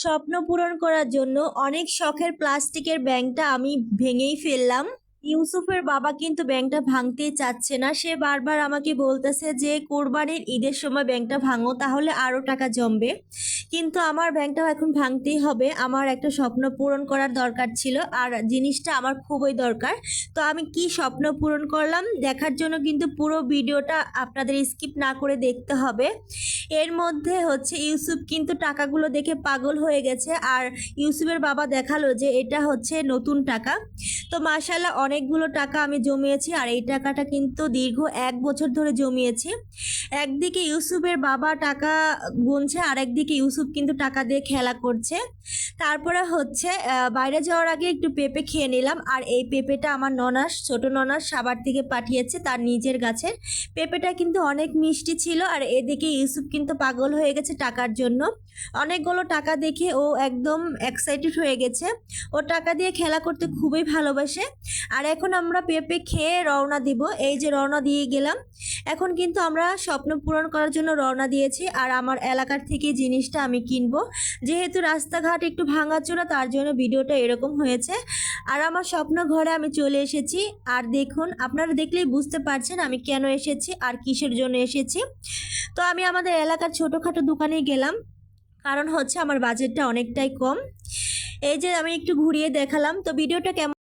স্বপ্ন পূরণ করার জন্য অনেক শখের প্লাস্টিকের ব্যাংকটা আমি ভেঙেই ফেললাম। ইউসুফের বাবা কিন্তু ব্যাংকটা ভাঙতেই চাচ্ছে না। সে বারবার আমাকে বলতেছে যে কোরবানির ঈদের সময় ব্যাংকটা ভাঙো, তাহলে আরো টাকা জমবে। কিন্তু আমার ব্যাংকটাও এখন ভাঙতেই হবে। আমার একটা স্বপ্ন পূরণ করার দরকার ছিল, আর জিনিসটা আমার খুবই দরকার। তো আমি কি স্বপ্ন পূরণ করলাম দেখার জন্য কিন্তু পুরো ভিডিওটা আপনাদের স্কিপ না করে দেখতে হবে। এর মধ্যে হচ্ছে ইউসুফ কিন্তু টাকাগুলো দেখে পাগল হয়ে গেছে, আর ইউসুফের বাবা দেখালো যে এটা হচ্ছে নতুন টাকা। তো মাশাআল্লাহ অনেকগুলো টাকা আমি জমিয়েছি, আর এই টাকাটা কিন্তু দীর্ঘ 1 বছর ধরে জমিয়েছি। একদিকে ইউসুফের বাবা টাকা গুনছে, আর একদিকে ইউসুফ কিন্তু টাকা দিয়ে খেলা করছে। তারপরে হচ্ছে বাইরে যাওয়ার আগে একটু পেঁপে খেয়ে নিলাম, আর এই পেঁপেটা আমার ননাস, ছোট ননাস সাভার থেকে পাঠিয়েছে তার নিজের গাছের। পেঁপেটা কিন্তু অনেক মিষ্টি ছিল। আর এদিকে ইউসুফ কিন্তু পাগল হয়ে গেছে টাকার জন্য। অনেকগুলো টাকা দেখে ও একদম এক্সাইটেড হয়ে গেছে। ও টাকা দিয়ে খেলা করতে খুবই ভালোবাসে। আর এখন আমরা পেঁপে খেয়ে রওনা দিব। এই যে রওনা দিয়ে গেলাম। এখন কিন্তু আমরা স্বপ্ন পূরণ করার জন্য রওনা দিয়েছি, আর আমার এলাকার থেকে জিনিসটা আমি কিনবো। যেহেতু রাস্তাঘাট একটু ভাঙাচোরা, তার জন্য ভিডিওটা এরকম হয়েছে। আর আমার স্বপ্ন ঘরে আমি চলে এসেছি। আর দেখুন, আপনারা দেখলেই বুঝতে পারছেন আমি কেন এসেছি আর কিসের জন্য এসেছি। তো আমি আমাদের এলাকার ছোটোখাটো দোকানে গেলাম, কারণ হচ্ছে আমার বাজেটটা অনেকটাই কম। এই যে আমি একটু ঘুরিয়ে দেখালাম। তো ভিডিওটা কেমন